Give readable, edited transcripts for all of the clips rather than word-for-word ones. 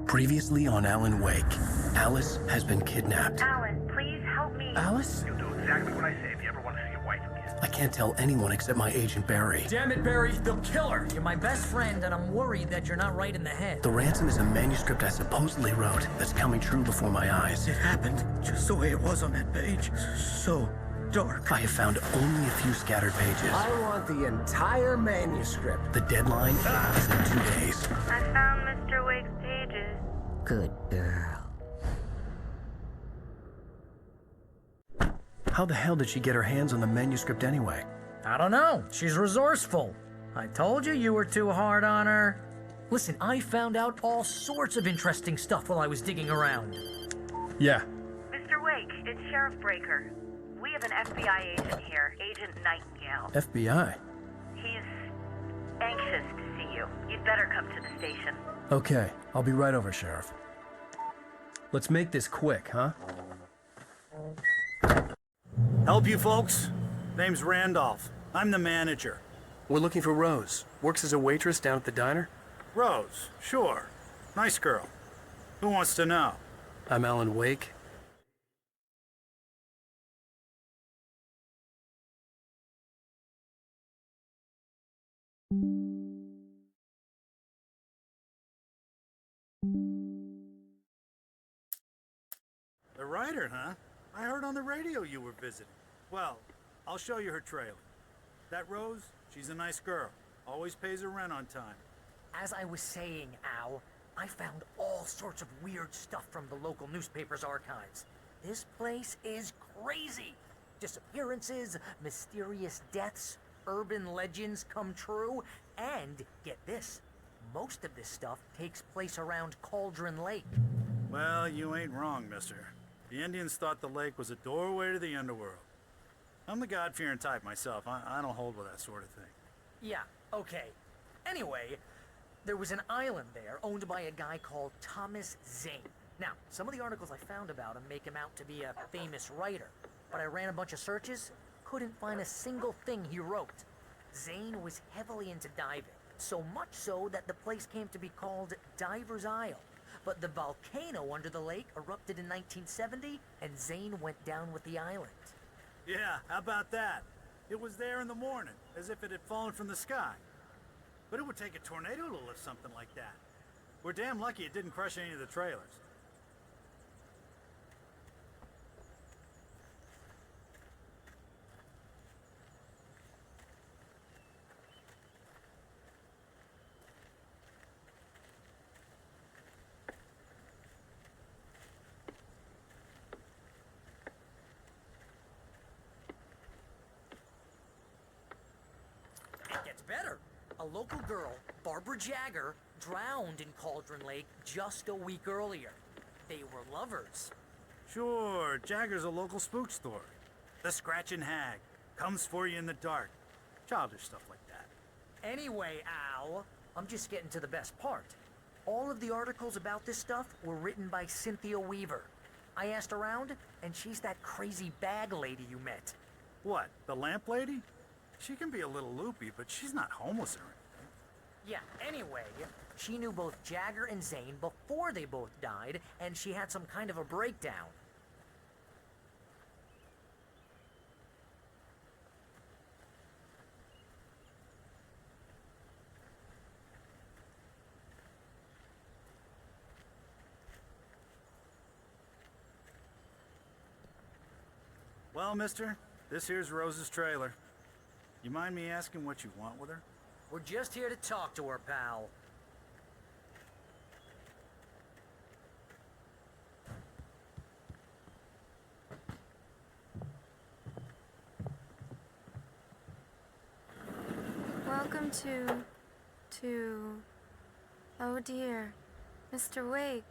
Previously on Alan Wake, Alice has been kidnapped. Alan, please help me. Alice? You'll do exactly what I say if you ever want to see your wife again. I can't tell anyone except my agent Barry. Damn it, Barry, they'll kill her. You're my best friend, and I'm worried that you're not right in the head. The ransom is a manuscript I supposedly wrote that's coming true before my eyes. It happened just the way it was on that page. So dark. I have found only a few scattered pages. I want the entire manuscript. The deadline is in 2 days. I found Mr. Wake's pages. Good girl. How the hell did she get her hands on the manuscript anyway? I don't know. She's resourceful. I told you you were too hard on her. Listen, I found out all sorts of interesting stuff while I was digging around. Yeah. Mr. Wake, it's Sheriff Breaker. We have an FBI agent here, Agent Nightingale. FBI? He's anxious to see you. You'd better come to the station. Okay, I'll be right over, Sheriff. Let's make this quick, huh? Help you folks? Name's Randolph. I'm the manager. We're looking for Rose. Works as a waitress down at the diner. Rose, sure. Nice girl. Who wants to know? I'm Alan Wake. The writer, huh? I heard on the radio you were visiting. Well, I'll show you her trailer. That Rose, she's a nice girl. Always pays her rent on time. As I was saying, Al, I found all sorts of weird stuff from the local newspaper's archives. This place is crazy. Disappearances, mysterious deaths, urban legends come true, and get this, most of this stuff takes place around Cauldron Lake. Well, you ain't wrong, mister. The Indians thought the lake was a doorway to the underworld. I'm the God-fearing type myself. I don't hold with that sort of thing. Yeah, okay. Anyway, there was an island there owned by a guy called Thomas Zane. Now, some of the articles I found about him make him out to be a famous writer, but I ran a bunch of searches, couldn't find a single thing he wrote. Zane was heavily into diving, so much so that the place came to be called Diver's Isle. But the volcano under the lake erupted in 1970, and Zane went down with the island. Yeah, how about that? It was there in the morning, as if it had fallen from the sky. But it would take a tornado to lift something like that. We're damn lucky it didn't crush any of the trailers. It gets better. A local girl, Barbara Jagger, drowned in Cauldron Lake just a week earlier. They were lovers. Sure, Jagger's a local spook story. The Scratching Hag comes for you in the dark. Childish stuff like that. Anyway, Al, I'm just getting to the best part. All of the articles about this stuff were written by Cynthia Weaver. I asked around, and she's that crazy bag lady you met. What, the lamp lady? She can be a little loopy, but she's not homeless or anything. Yeah, anyway, she knew both Jagger and Zane before they both died, and she had some kind of a breakdown. Well, mister, this here's Rose's trailer. You mind me asking what you want with her? We're just here to talk to her, pal. Welcome to... Oh dear, Mr. Wake.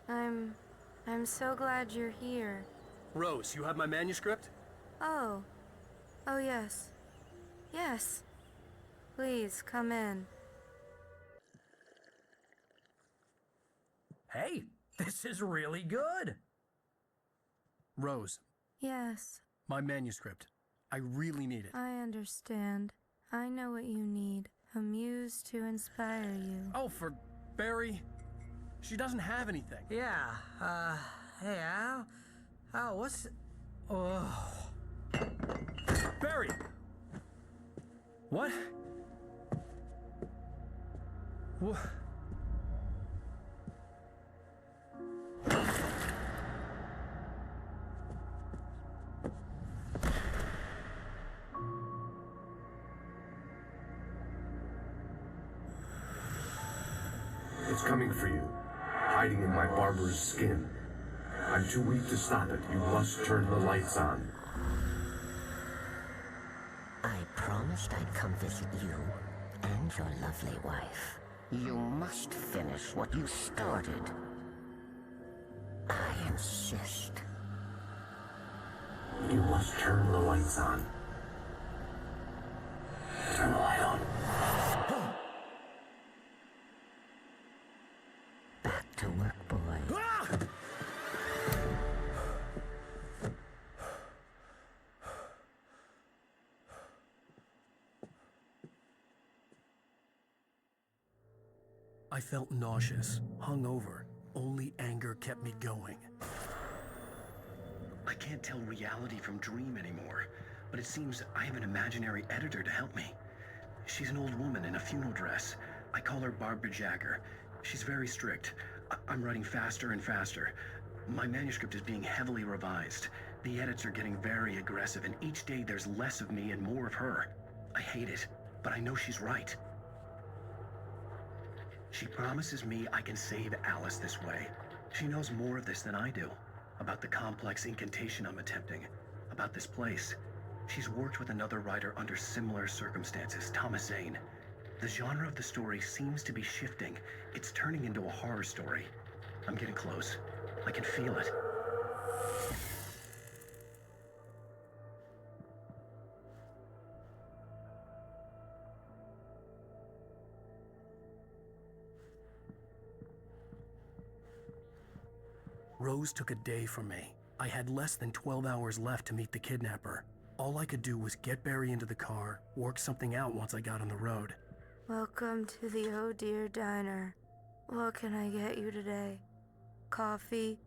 I'm so glad you're here. Rose, you have my manuscript? Oh. Oh yes. Yes. Please, come in. Hey, this is really good. Rose, Yes, my manuscript. I really need it. I understand. I know what you need. A muse to inspire you. Oh, for Barry. She doesn't have anything. Yeah, hey, Al, what's... Oh... Barry! What? What? It's coming for you, hiding in my barber's skin. I'm too weak to stop it. You must turn the lights on. I promised I'd come visit you and your lovely wife. You must finish what you started. I insist. You must turn the lights on. Turn the light on. Back to work, boy. I felt nauseous, hungover. Only anger kept me going. I can't tell reality from dream anymore, but it seems I have an imaginary editor to help me. She's an old woman in a funeral dress. I call her Barbara Jagger. She's very strict. I'm writing faster and faster. My manuscript is being heavily revised. The edits are getting very aggressive, and each day there's less of me and more of her. I hate it, but I know she's right. She promises me I can save Alice this way. She knows more of this than I do. About the complex incantation I'm attempting. About this place. She's worked with another writer under similar circumstances, Thomas Zane. The genre of the story seems to be shifting. It's turning into a horror story. I'm getting close. I can feel it. Rose took a day from me. I had less than 12 hours left to meet the kidnapper. All I could do was get Barry into the car, work something out once I got on the road. Welcome to the Oh Dear Diner. What can I get you today? Coffee?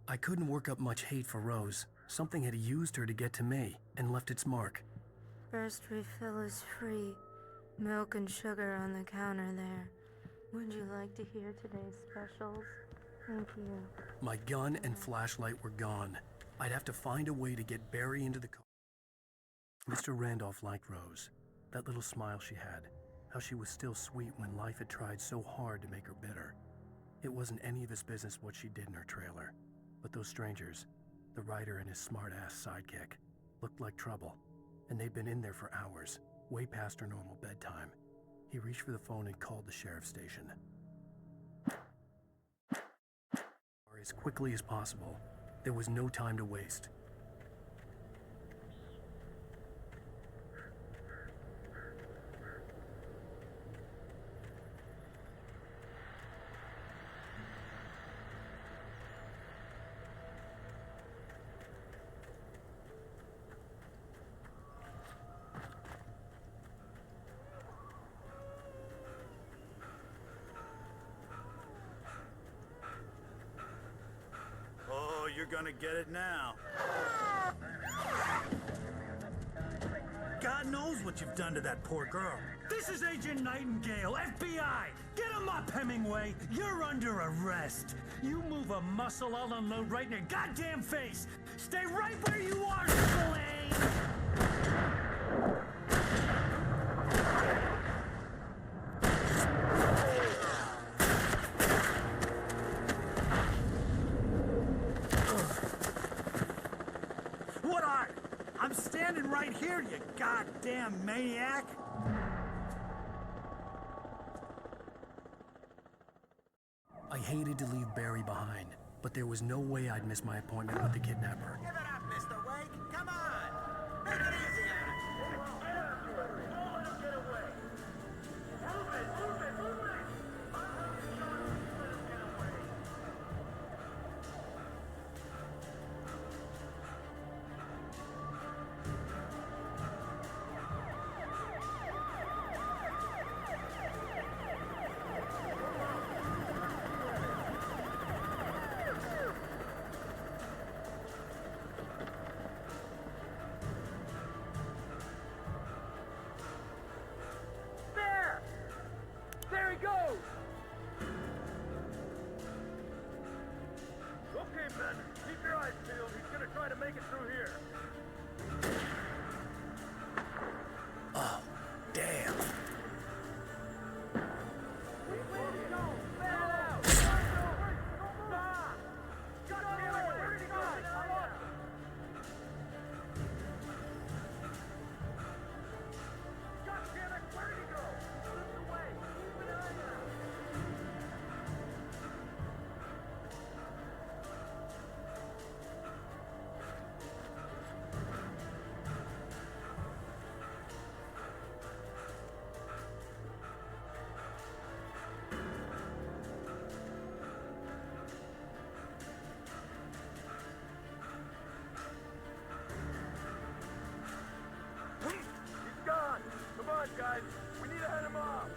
I couldn't work up much hate for Rose. Something had used her to get to me and left its mark. First refill is free. Milk and sugar on the counter there. Would you like to hear today's specials? Thank you. My gun and flashlight were gone. I'd have to find a way to get Barry into the car. Mr. Randolph liked Rose. That little smile she had. How she was still sweet when life had tried so hard to make her bitter. It wasn't any of his business what she did in her trailer. But those strangers, the writer and his smart-ass sidekick, looked like trouble. And they'd been in there for hours, way past her normal bedtime. He reached for the phone and called the sheriff's station. As quickly as possible. There was no time to waste. You're gonna get it now. God knows what you've done to that poor girl. This is Agent Nightingale, FBI! Get him up, Hemingway! You're under arrest! You move a muscle, I'll unload right in your goddamn face! Stay right where you are, Spillane! I'm standing right here, you goddamn maniac! I hated to leave Barry behind, but there was no way I'd miss my appointment with the kidnapper. Give it up, Mr. Wake! Come on! Make it easy on us! Don't let him get away! Move it! Move it! Move it! go! Okay, Ben, keep your eyes peeled. He's gonna try to make it through here. Oh, damn. He's gone. Come on, guys. We need to head him off.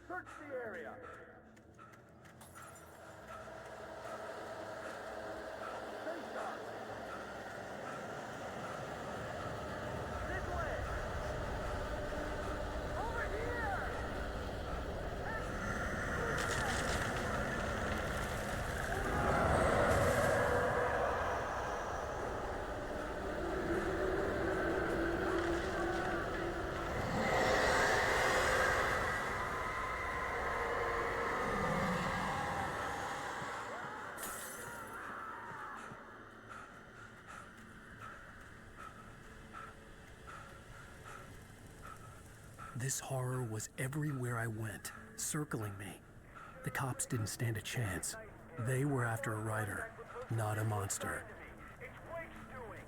Search the area. Stay sharp. This way. Over here. This horror was everywhere I went, circling me. The cops didn't stand a chance. They were after a writer, not a monster. It's Blake's doing.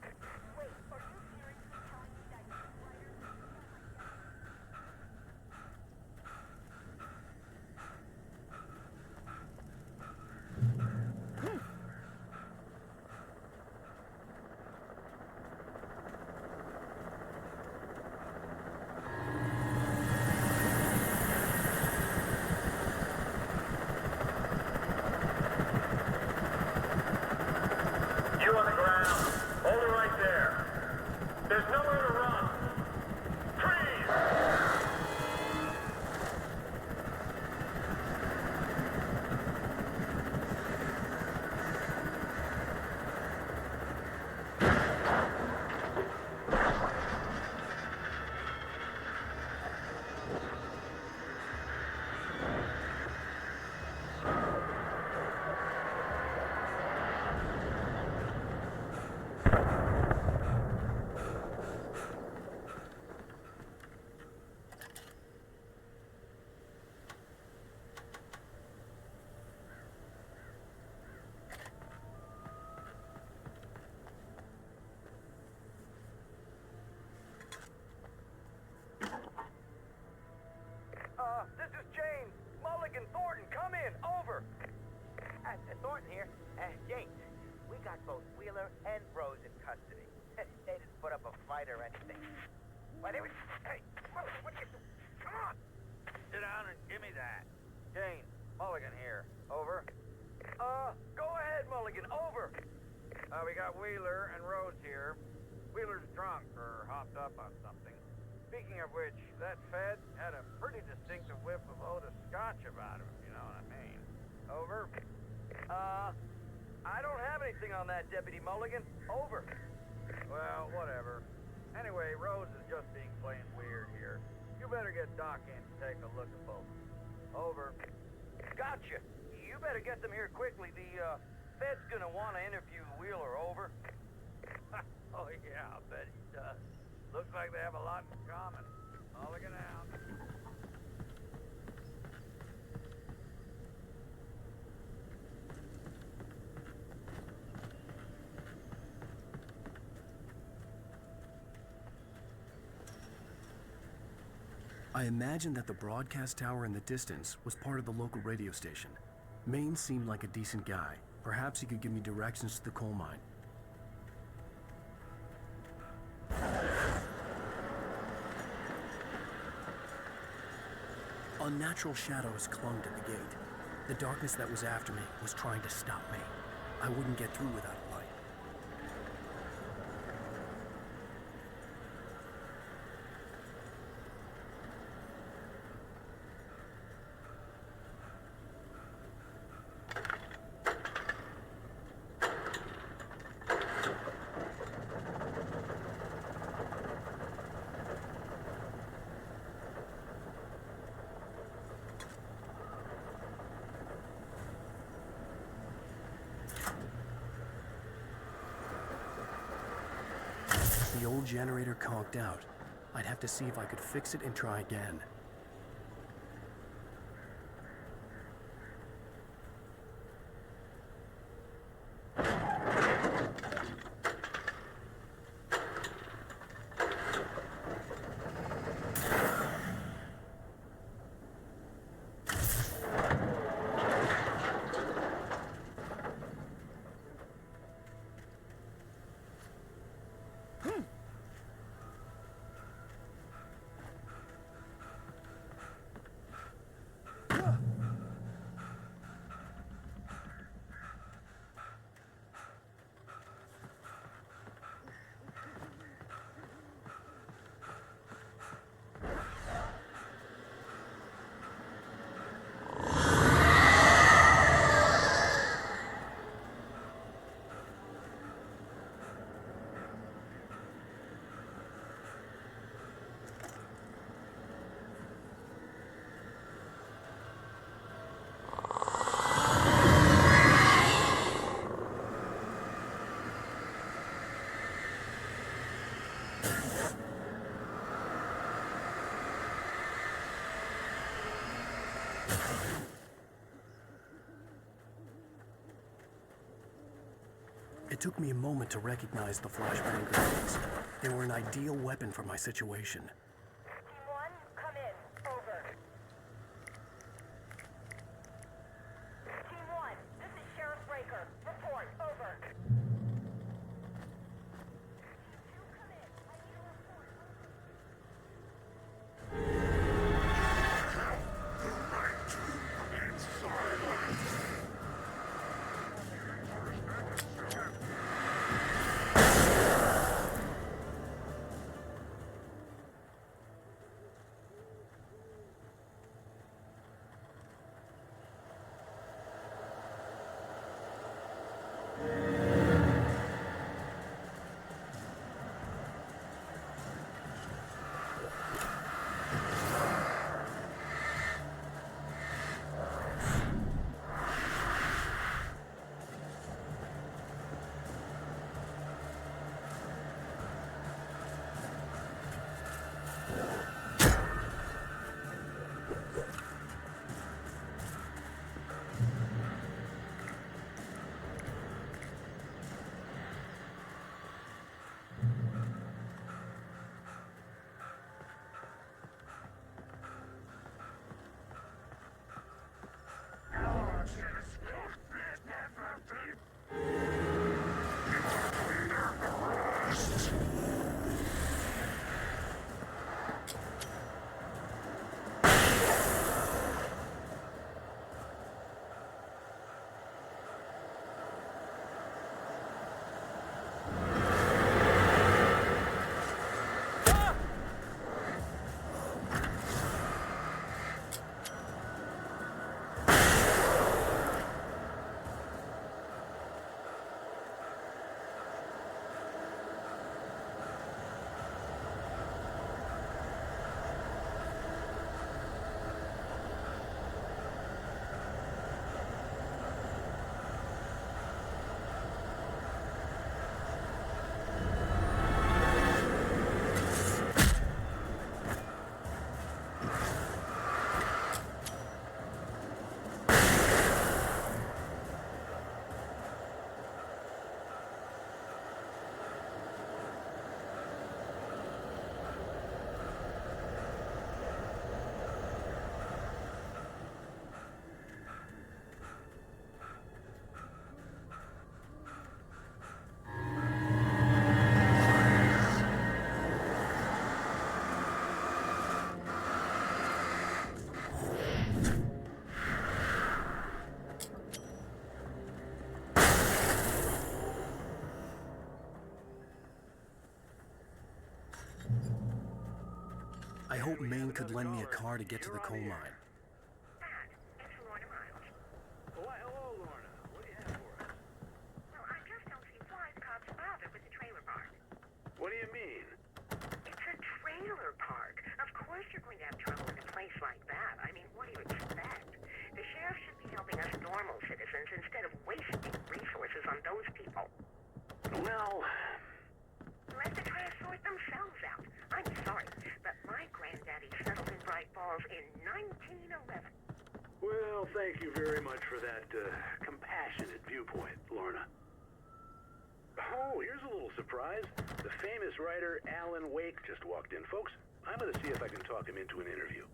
You on the ground. Hold it right there. There's nowhere to run. Freeze! This is James. Mulligan, Thornton, come in. Over. Thornton here. James, we got both Wheeler and Rose in custody. They didn't put up a fight or anything. Why, they were... Hey, what are you doing? Come on! Sit down and give me that. James, Mulligan here. Over. Go ahead, Mulligan. Over. We got Wheeler and Rose here. Wheeler's drunk or hopped up on something. Speaking of which, that Fed had a pretty distinctive whiff of Otis Scotch about him, if you know what I mean. Over. I don't have anything on that, Deputy Mulligan. Over. Well, whatever. Anyway, Rose is just being plain weird here. You better get Doc in to take a look at both. Over. Gotcha. You better get them here quickly. The Fed's gonna want to interview Wheeler. Over. I imagined that the broadcast tower in the distance was part of the local radio station. Maine seemed like a decent guy. Perhaps he could give me directions to the coal mine. Unnatural shadows clung to the gate. The darkness that was after me was trying to stop me. I wouldn't get through without a light. The old generator conked out. I'd have to see if I could fix it and try again. It took me a moment to recognize the flashbang grenades. They were an ideal weapon for my situation. Team 1, come in. Over. Team 1, this is Sheriff Breaker. Report. Over. Team 2, come in. I need a report. I hope Maine could lend me a car to get to the coal mine. Dad, it's Lorna Miles. Why, hello, Lorna. What do you have for us? Well, I just don't see why the cops bother with the trailer park. What do you mean? It's a trailer park. Of course you're going to have trouble in a place like that. I mean, what do you expect? The sheriff should be helping us normal citizens instead of wasting resources on those people. Well, Let the try to sort themselves out. I'm sorry, but my granddaddy settled in Bright Falls in 1911. well, thank you very much for that compassionate viewpoint, Lorna. Oh, here's a little surprise. The famous writer Alan Wake just walked in. Folks, I'm going to see if I can talk him into an interview.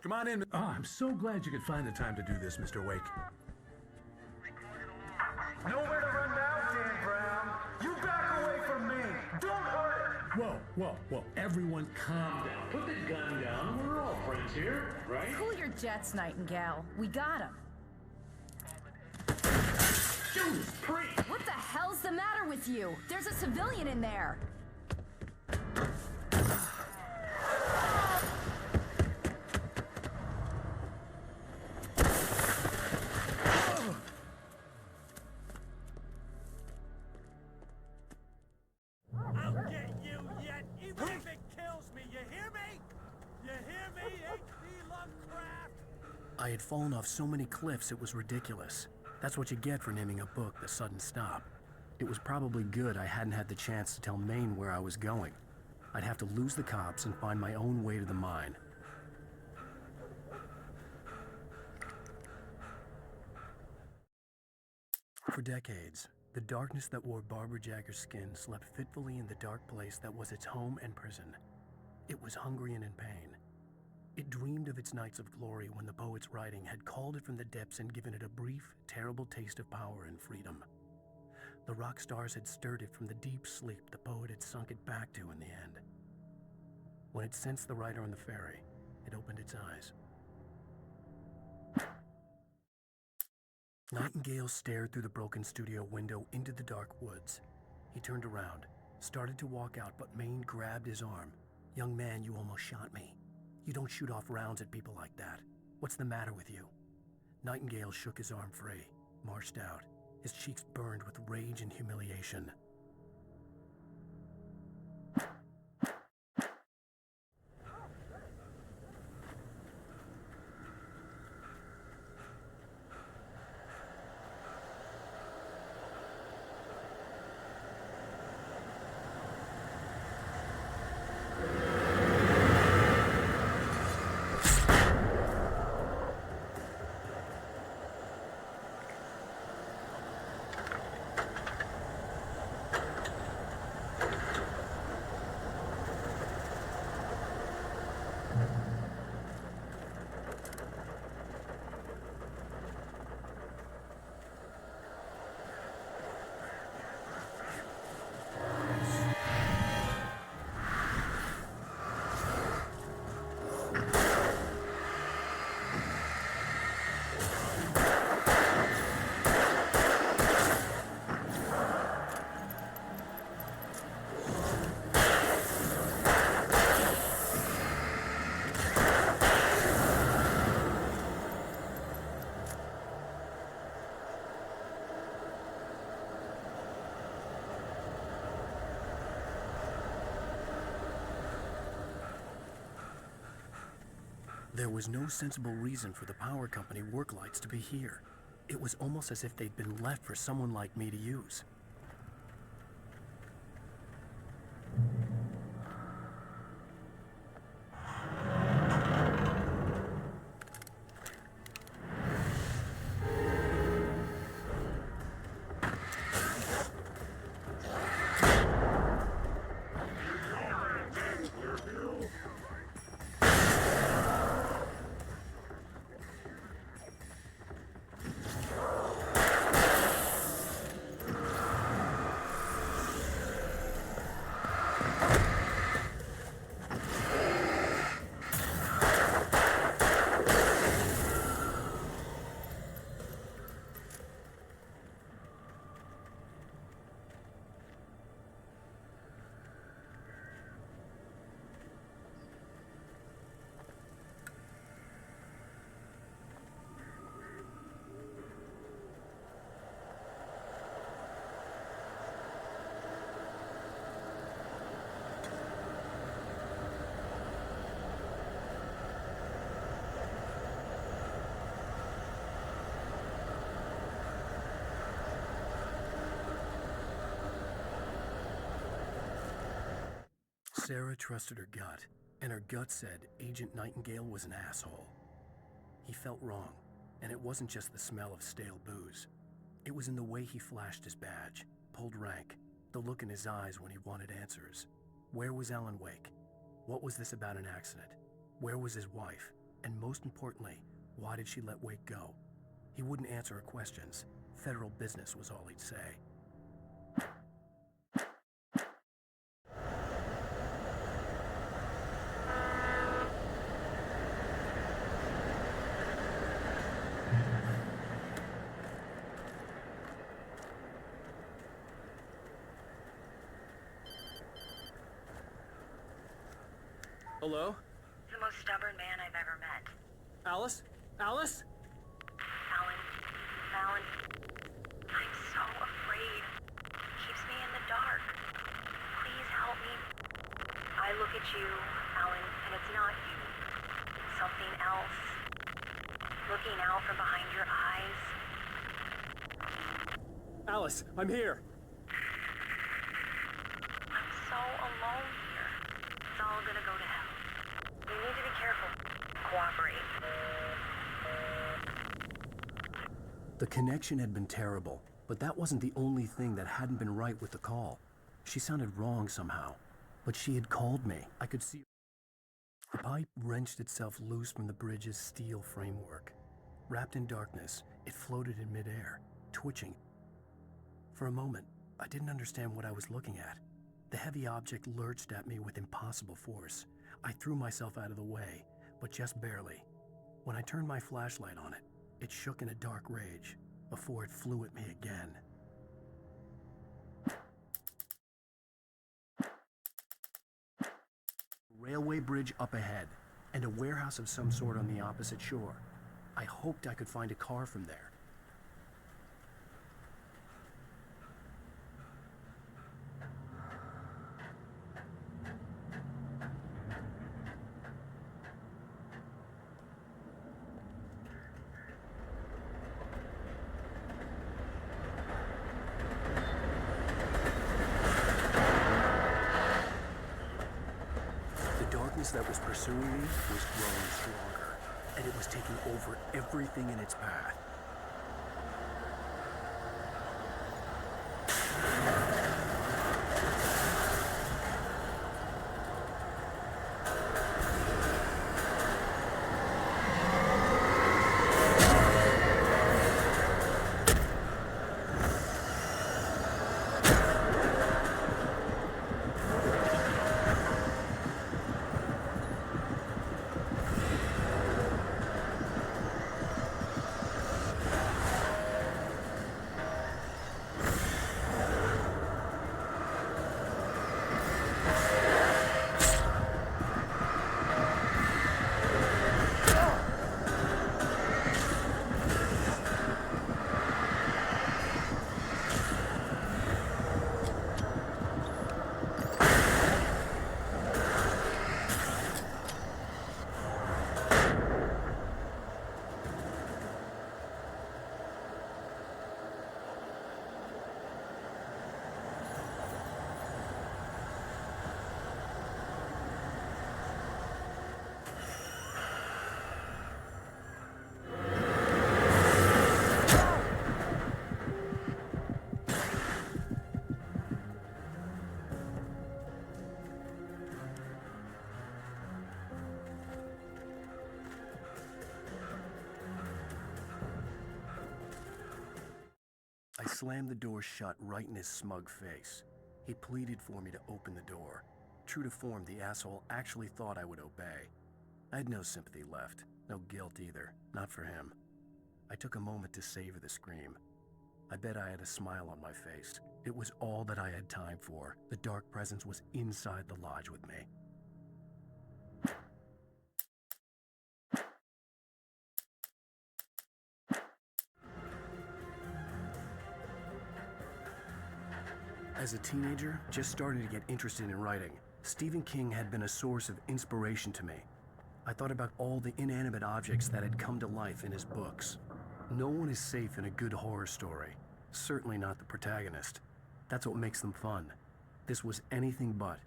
Come on in. Oh, I'm so glad you could find the time to do this, Mr. Wake. Nowhere to run now, Dan Brown. You back away from me. Don't hurt it. Whoa. Everyone calm down. Put the gun down. We're all friends here, right? Cool your jets, Nightingale. We got him. Judas Priest! What the hell's the matter with you? There's a civilian in there. I'll get you yet, even if it kills me. You hear me? You hear me, H.P. Lovecraft? I had fallen off so many cliffs it was ridiculous. That's what you get for naming a book The Sudden Stop. It was probably good I hadn't had the chance to tell Maine where I was going. I'd have to lose the cops and find my own way to the mine. For decades, the darkness that wore Barbara Jagger's skin slept fitfully in the dark place that was its home and prison. It was hungry and in pain. It dreamed of its nights of glory when the poet's writing had called it from the depths and given it a brief, terrible taste of power and freedom. The rock stars had stirred it from the deep sleep the poet had sunk it back to in the end. When it sensed the writer on the ferry, it opened its eyes. Nightingale stared through the broken studio window into the dark woods. He turned around, started to walk out, but Maine grabbed his arm. "Young man, you almost shot me. You don't shoot off rounds at people like that. What's the matter with you?" Nightingale shook his arm free, marched out. His cheeks burned with rage and humiliation. There was no sensible reason for the power company work lights to be here. It was almost as if they'd been left for someone like me to use. Sarah trusted her gut, and her gut said Agent Nightingale was an asshole. He felt wrong, and it wasn't just the smell of stale booze. It was in the way he flashed his badge, pulled rank, the look in his eyes when he wanted answers. Where was Alan Wake? What was this about an accident? Where was his wife? And most importantly, why did she let Wake go? He wouldn't answer her questions. Federal business was all he'd say. Hello? The most stubborn man I've ever met. Alice? Alice? Alan, I'm so afraid. He keeps me in the dark. Please help me. I look at you, Alan, and it's not you. It's something else. Looking out from behind your eyes. Alice, I'm here. I'm so alone here. It's all gonna go to hell. You need to be careful. Cooperate. The connection had been terrible, but that wasn't the only thing that hadn't been right with the call. She sounded wrong somehow, but she had called me. I could see. The pipe wrenched itself loose from the bridge's steel framework. Wrapped in darkness, it floated in midair, twitching. For a moment, I didn't understand what I was looking at. The heavy object lurched at me with impossible force. I threw myself out of the way, but just barely. When I turned my flashlight on it, it shook in a dark rage before it flew at me again. Railway bridge up ahead, and a warehouse of some sort on the opposite shore. I hoped I could find a car from there. That was pursuing me was growing stronger, and it was taking over everything in its path. I slammed the door shut right in his smug face. He pleaded for me to open the door. True to form, the asshole actually thought I would obey. I had no sympathy left, no guilt either, not for him. I took a moment to savor the scream. I bet I had a smile on my face. It was all that I had time for. The dark presence was inside the lodge with me. As a teenager, just starting to get interested in writing, Stephen King had been a source of inspiration to me. I thought about all the inanimate objects that had come to life in his books. No one is safe in a good horror story. Certainly not the protagonist. That's what makes them fun. This was anything but.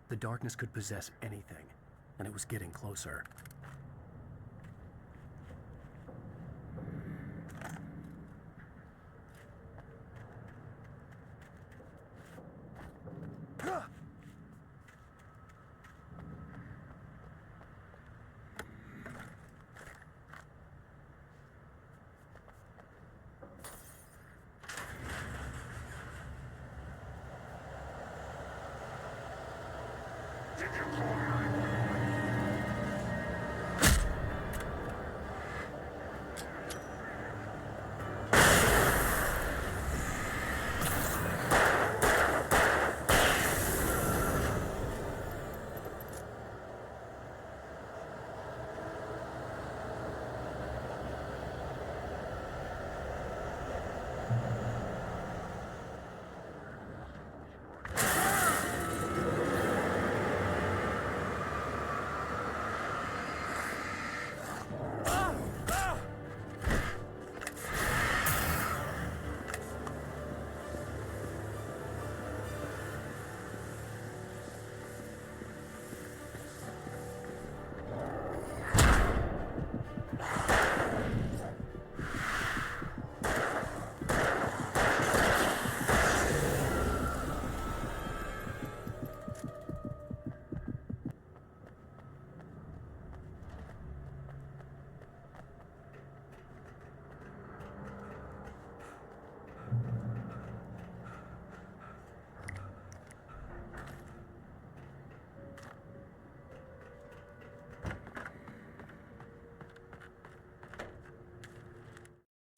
The darkness could possess anything, and it was getting closer.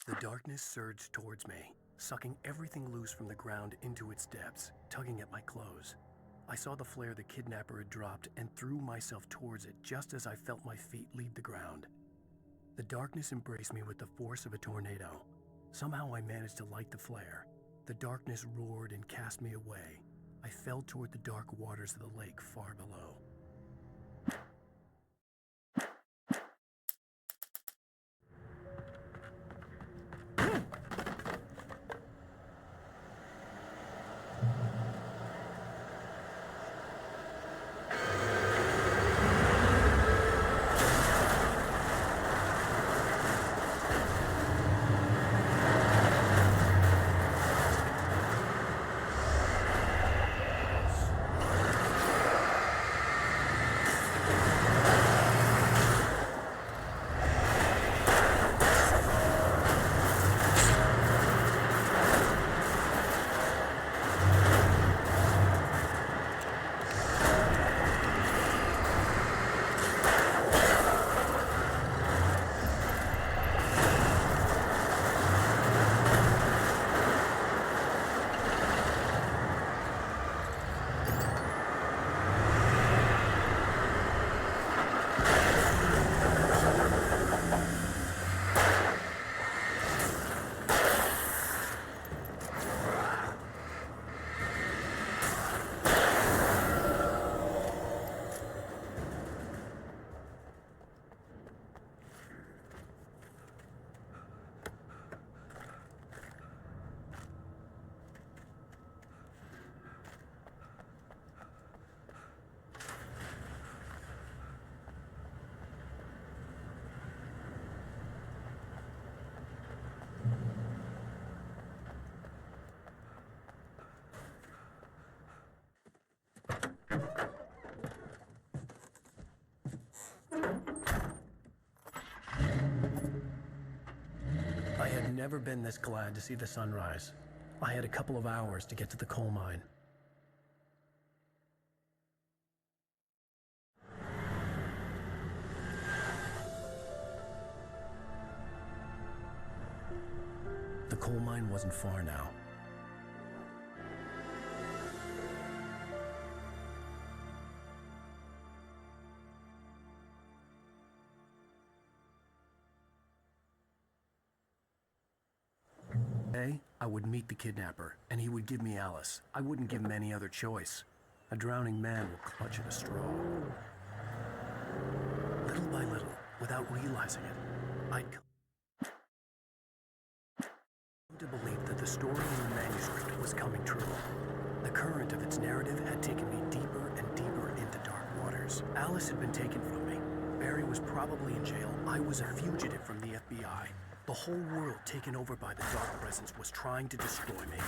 The darkness surged towards me, sucking everything loose from the ground into its depths, tugging at my clothes. I saw the flare the kidnapper had dropped and threw myself towards it just as I felt my feet leave the ground. The darkness embraced me with the force of a tornado. Somehow I managed to light the flare. The darkness roared and cast me away. I fell toward the dark waters of the lake far below. I had never been this glad to see the sunrise. I had a couple of hours to get to the coal mine. The coal mine wasn't far now. I would meet the kidnapper, and he would give me Alice. I wouldn't give him any other choice. A drowning man will clutch at a straw. Little by little, without realizing it, I'd come to believe that the story in the manuscript was coming true. The current of its narrative had taken me deeper and deeper Alice had been taken from me. Barry was probably in jail. I was a fugitive from the FBI. The whole world taken over by the Dark Presence was trying to destroy me.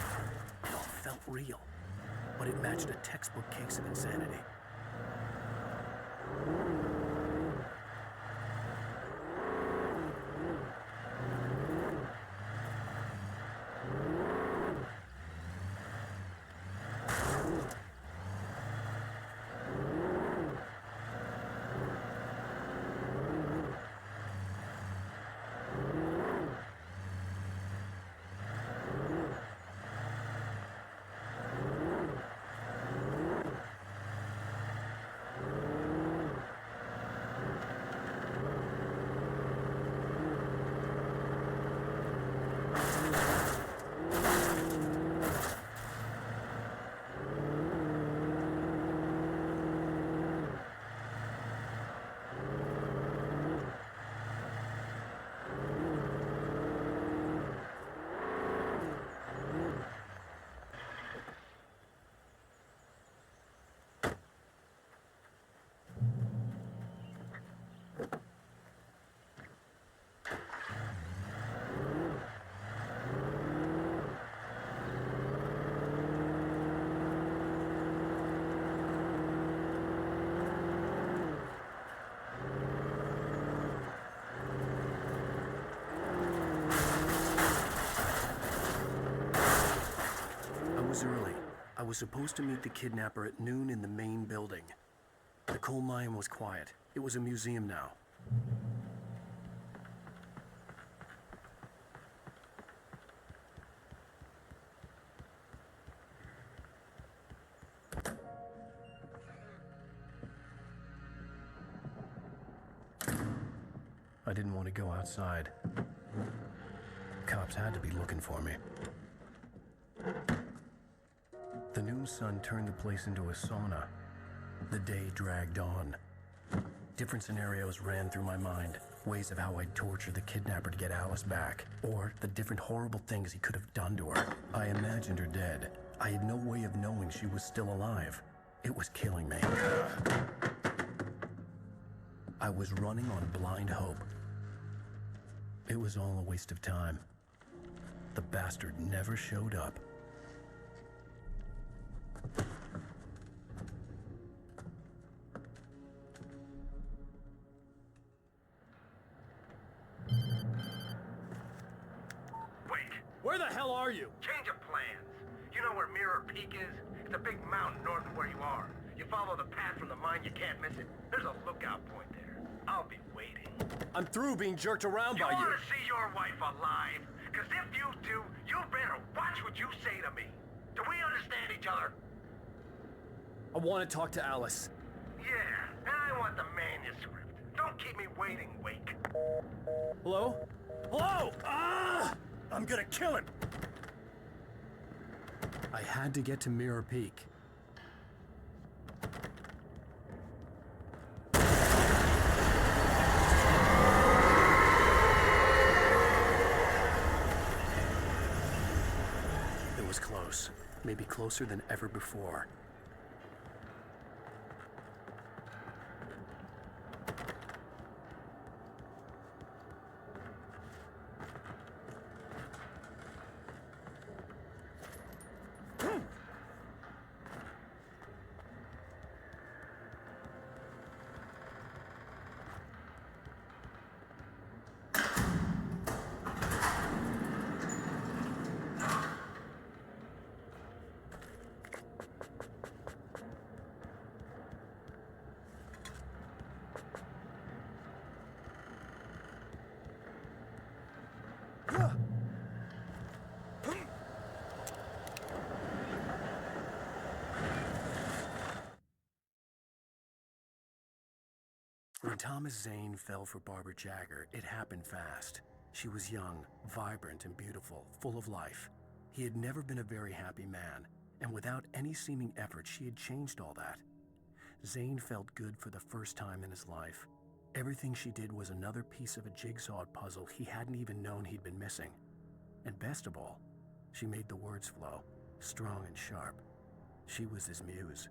It all felt real, but it matched a textbook case of insanity. Early. I was supposed to meet the kidnapper at noon in the main building. The coal mine was quiet. It was a museum now. I didn't want to go outside. Cops had to be looking for me. The noon sun turned the place into a sauna. The day dragged on. Different scenarios ran through my mind. Ways of how I'd torture the kidnapper to get Alice back. Or the different horrible things he could have done to her. I imagined her dead. I had no way of knowing she was still alive. It was killing me. I was running on blind hope. It was all a waste of time. The bastard never showed up. Where the hell are you? Change of plans. You know where Mirror Peak is? It's a big mountain north of where you are. You follow the path from the mine, you can't miss it. There's a lookout point there. I'll be waiting. I'm through being jerked around by you. You want to see your wife alive? Because if you do, you better watch what you say to me. Do we understand each other? I want to talk to Alice. Yeah, and I want the manuscript. Don't keep me waiting, Wake. Hello? Hello! Ah! I'm gonna kill him! I had to get to Mirror Peak. It was close. Maybe closer than ever before. When Thomas Zane fell for Barbara Jagger, it happened fast. She was young, vibrant, and beautiful, full of life. He had never been a very happy man, and without any seeming effort, she had changed all that. Zane felt good for the first time in his life. Everything she did was another piece of a jigsaw puzzle he hadn't even known he'd been missing. And best of all, she made the words flow, strong and sharp. She was his muse.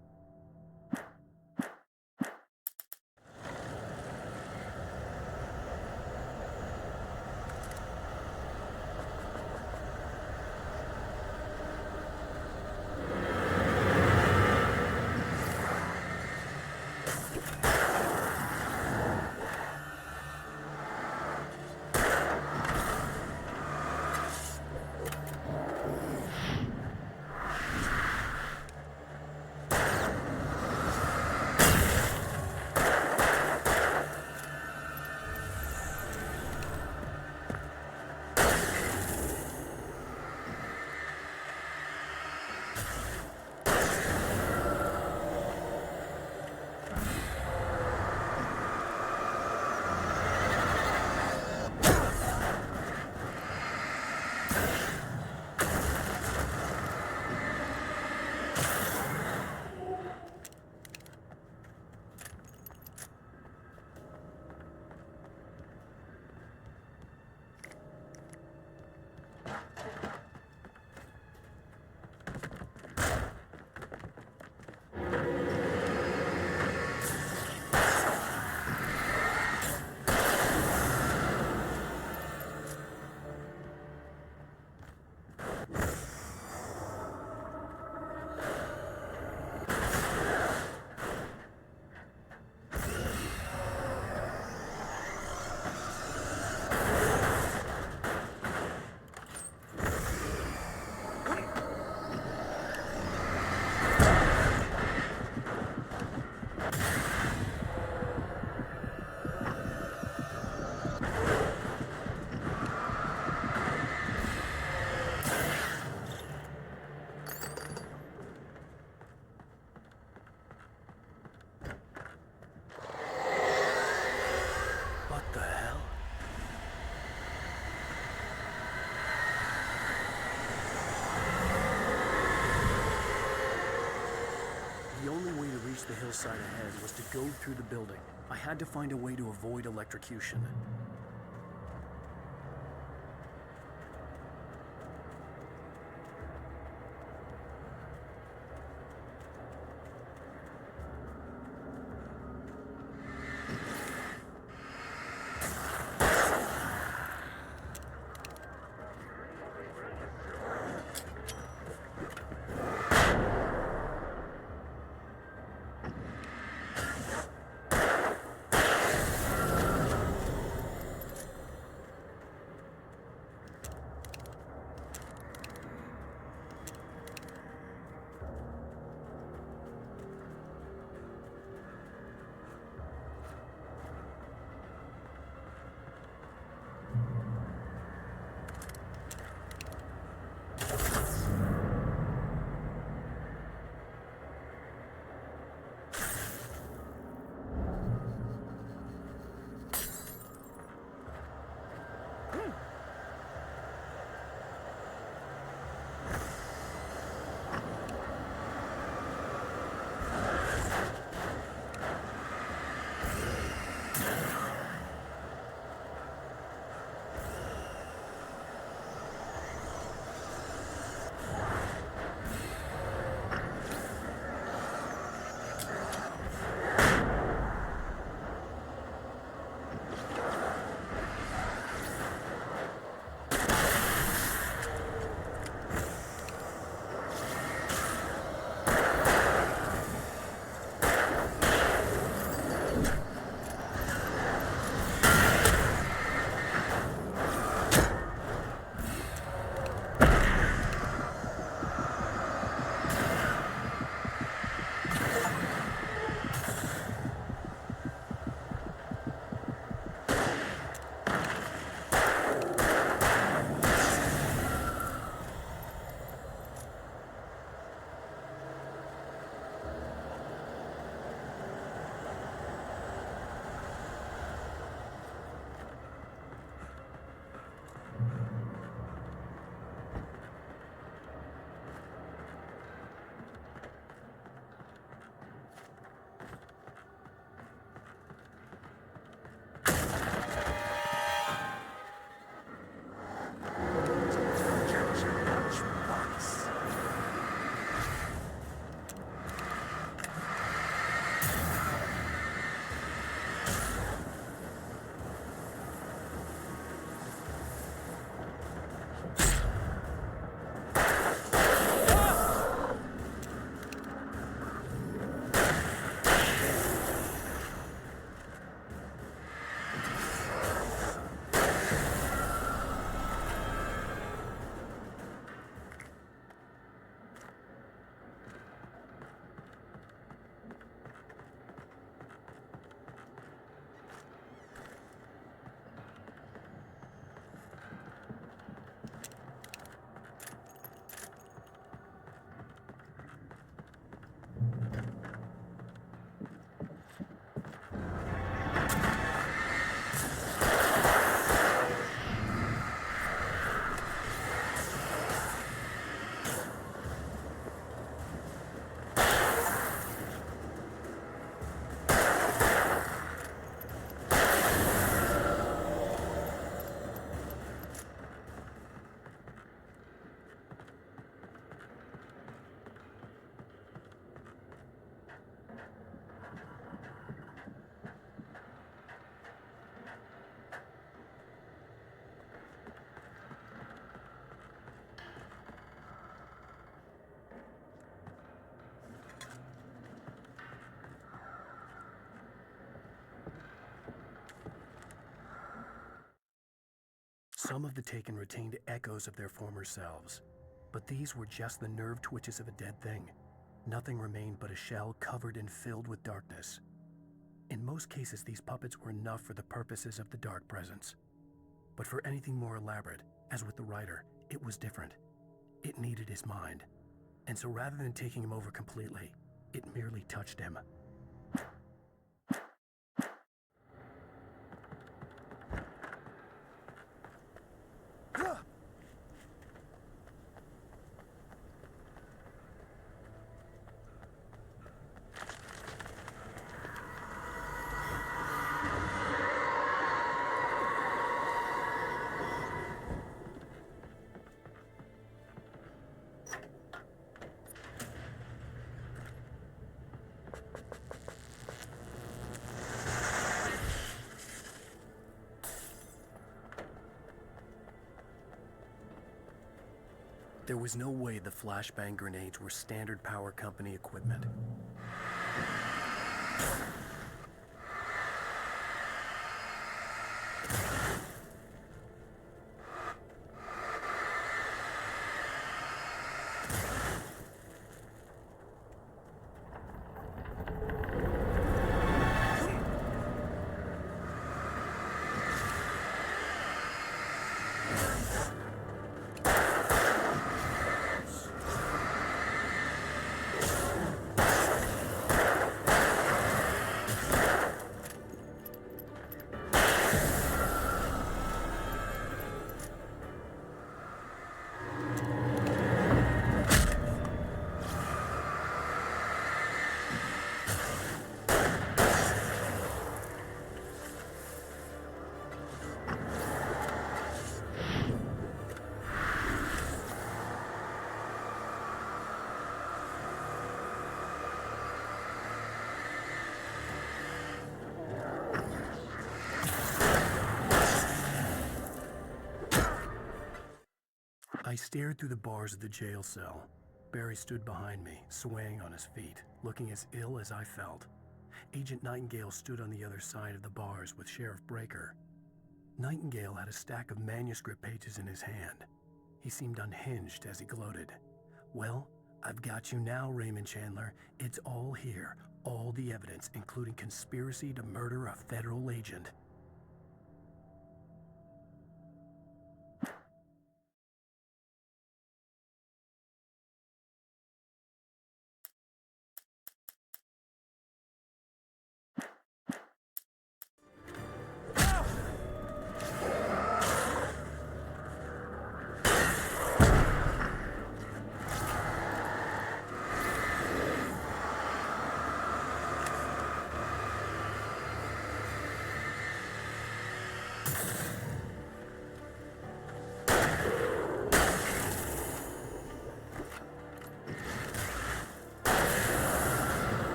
The only way to reach the hillside ahead was to go through the building. I had to find a way to avoid electrocution. Some of the Taken retained echoes of their former selves, but these were just the nerve twitches of a dead thing. Nothing remained but a shell covered and filled with darkness. In most cases, these puppets were enough for the purposes of the Dark Presence. But for anything more elaborate, as with the writer, it was different. It needed his mind. And so rather than taking him over completely, it merely touched him. There was no way the flashbang grenades were standard power company equipment. I stared through the bars of the jail cell. Barry stood behind me, swaying on his feet, looking as ill as I felt. Agent Nightingale stood on the other side of the bars with Sheriff Breaker. Nightingale had a stack of manuscript pages in his hand. He seemed unhinged as he gloated. "Well, I've got you now, Raymond Chandler. It's all here. All the evidence, including conspiracy to murder a federal agent."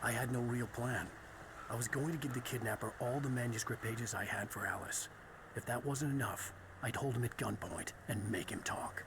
I had no real plan. I was going to give the kidnapper all the manuscript pages I had for Alice. If that wasn't enough, I'd hold him at gunpoint and make him talk.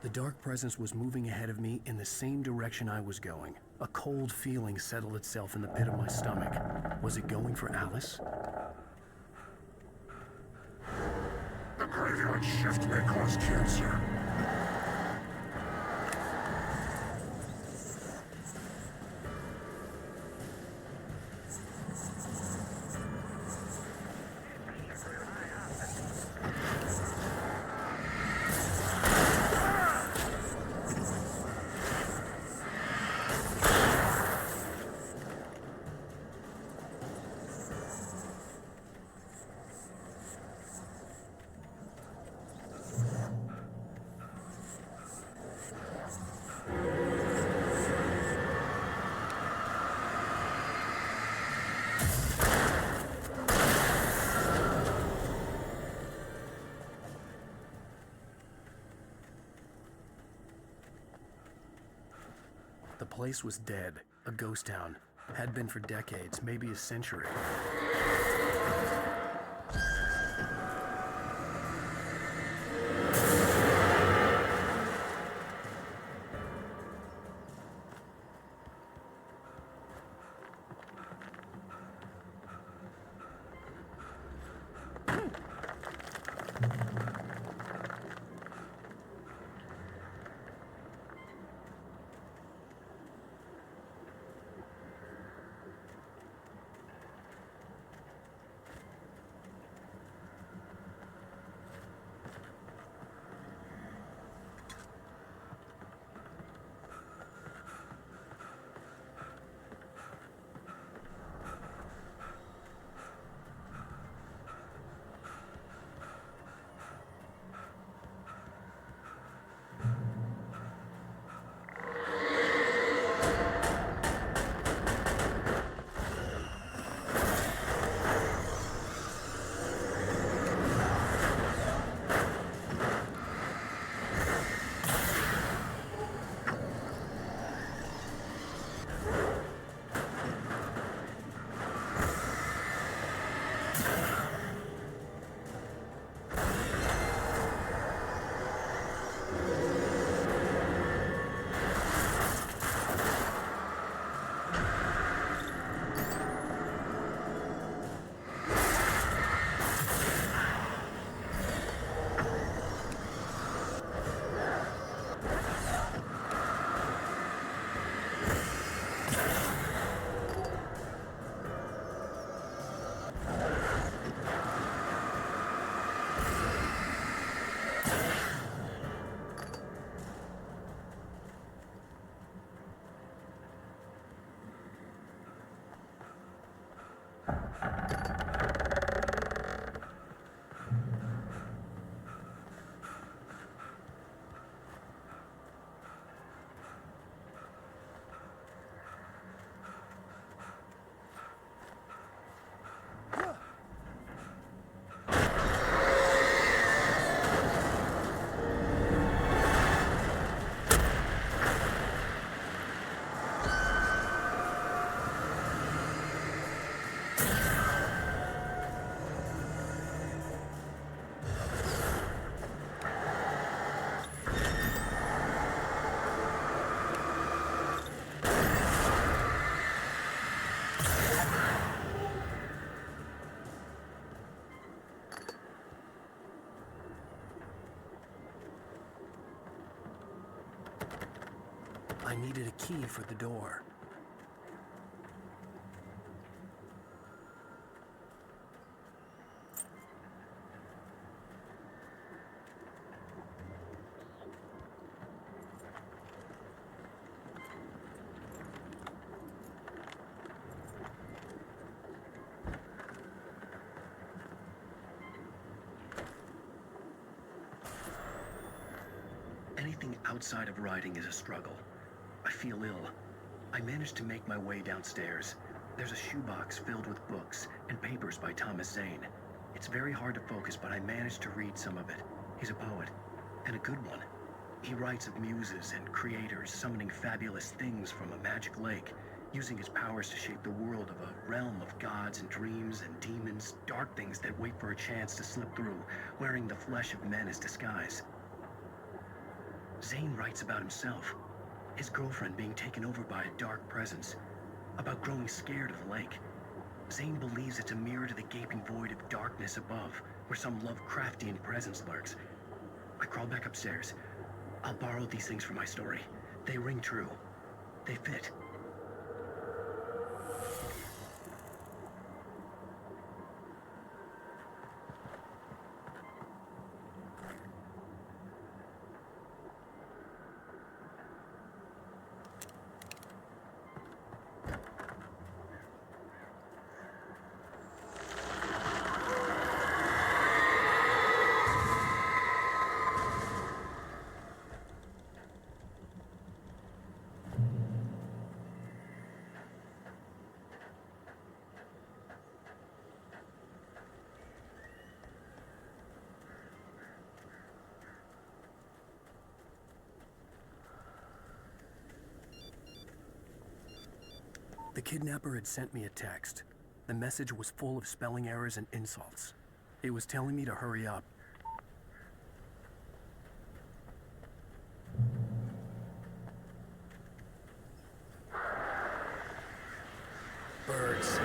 The dark presence was moving ahead of me in the same direction I was going. A cold feeling settled itself in the pit of my stomach. Was it going for Alice? The graveyard shift may cause cancer. The place was dead, a ghost town. Had been for decades, maybe a century. I needed a key for the door. Anything outside of riding is a struggle. I feel ill. I managed to make my way downstairs. There's a shoebox filled with books and papers by Thomas Zane. It's very hard to focus, but I managed to read some of it. He's a poet, and a good one. He writes of muses and creators summoning fabulous things from a magic lake, using his powers to shape the world of a realm of gods and dreams and demons, dark things that wait for a chance to slip through, wearing the flesh of men as disguise. Zane writes about himself, his girlfriend being taken over by a dark presence, about growing scared of the lake. Zane believes it's a mirror to the gaping void of darkness above, where some Lovecraftian presence lurks. I crawl back upstairs. I'll borrow these things for my story. They ring true. They fit. The kidnapper had sent me a text. The message was full of spelling errors and insults. It was telling me to hurry up. Birds.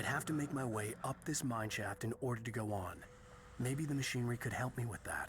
I'd have to make my way up this mine shaft in order to go on. Maybe the machinery could help me with that.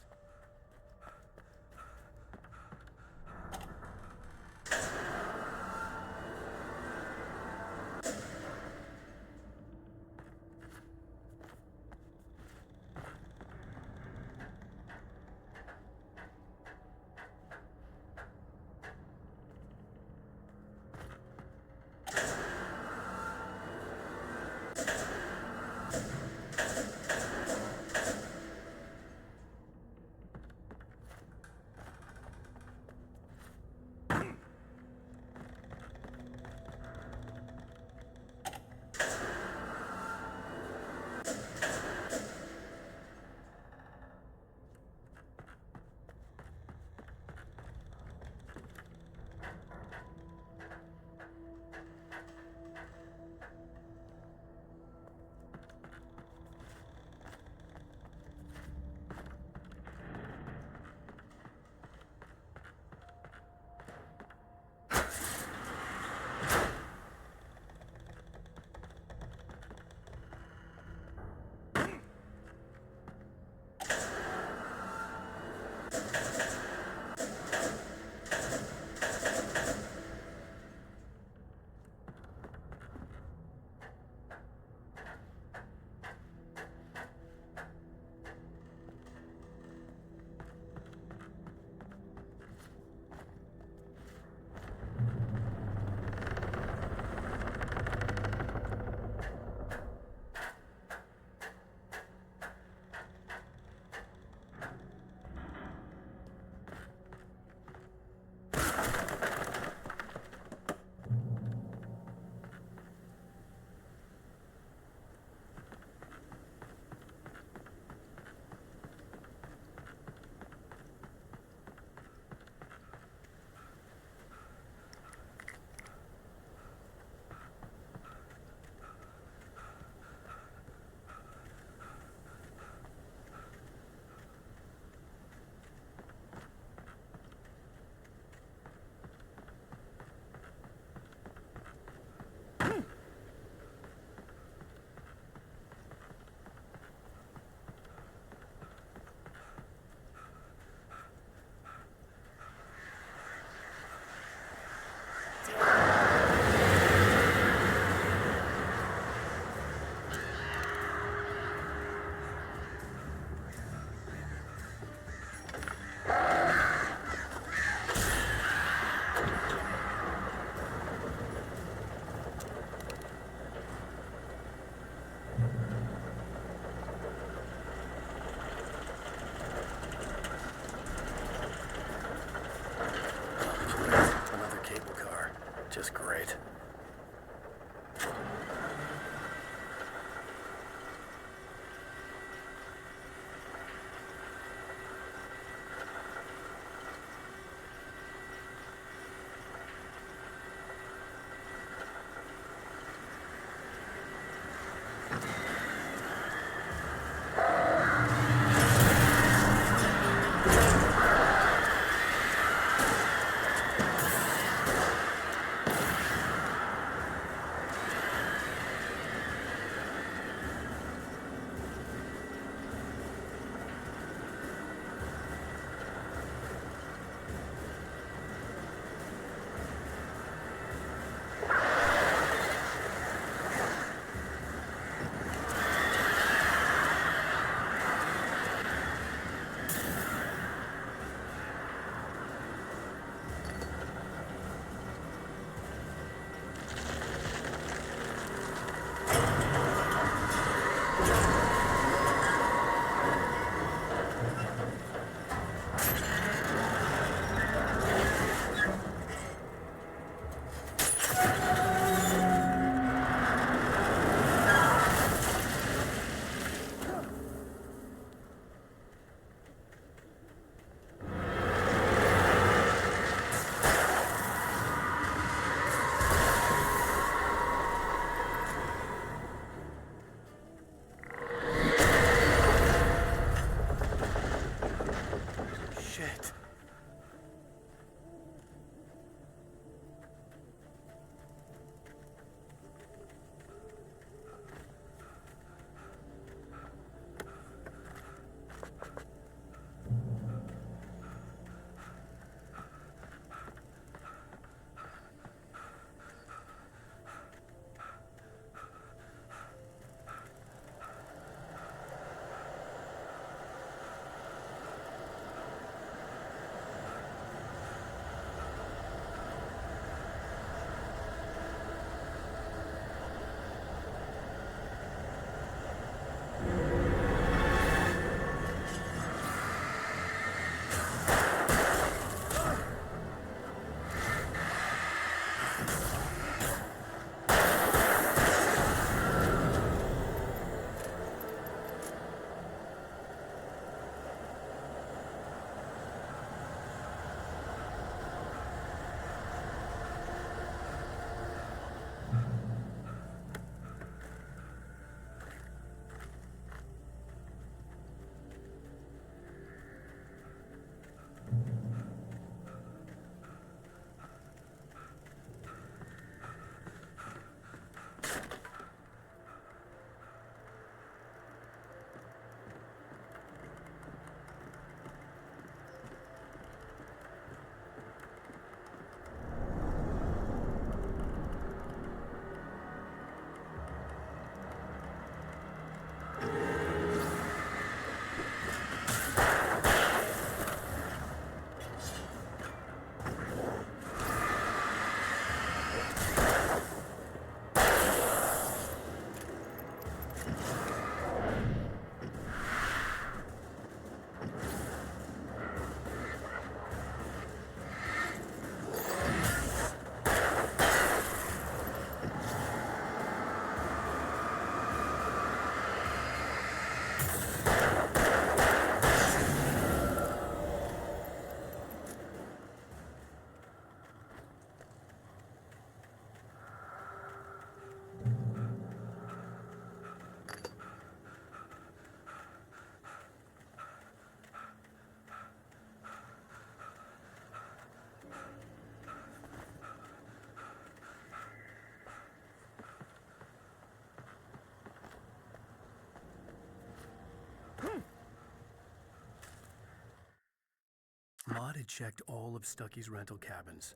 Maud had checked all of Stucky's rental cabins.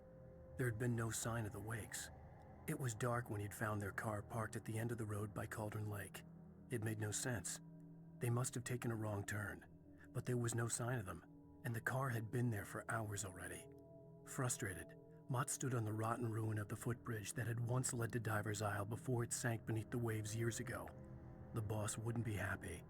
There had been no sign of the Wakes. It was dark when he'd found their car parked at the end of the road by Cauldron Lake. It made no sense. They must have taken a wrong turn, but there was no sign of them, and the car had been there for hours already. Frustrated, Mott stood on the rotten ruin of the footbridge that had once led to Diver's Isle before it sank beneath the waves years ago. The boss wouldn't be happy.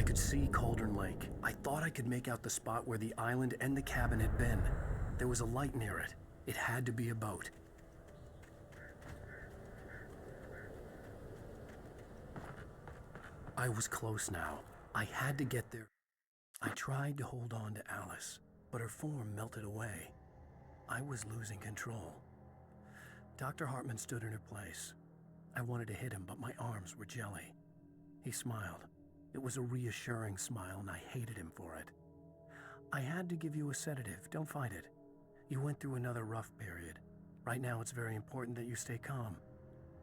I could see Cauldron Lake. I thought I could make out the spot where the island and the cabin had been. There was a light near it. It had to be a boat. I was close now. I had to get there. I tried to hold on to Alice, but her form melted away. I was losing control. Dr. Hartman stood in her place. I wanted to hit him, but my arms were jelly. He smiled. It was a reassuring smile, and I hated him for it. I had to give you a sedative. Don't fight it. You went through another rough period. Right now, it's very important that you stay calm.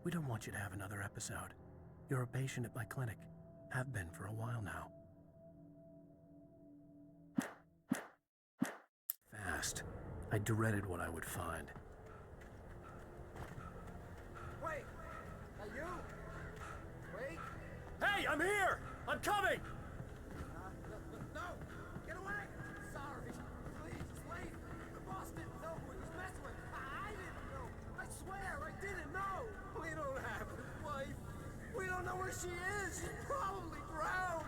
We don't want you to have another episode. You're a patient at my clinic. Have been for a while now. Fast. I dreaded what I would find. Wait! Are you? Wait! Hey, I'm here! I'm coming! No! Get away! Sorry. Please, leave. The boss didn't know who he was messing with. I didn't know. I swear, I didn't know. We don't have his wife. We don't know where she is. She's probably drowned.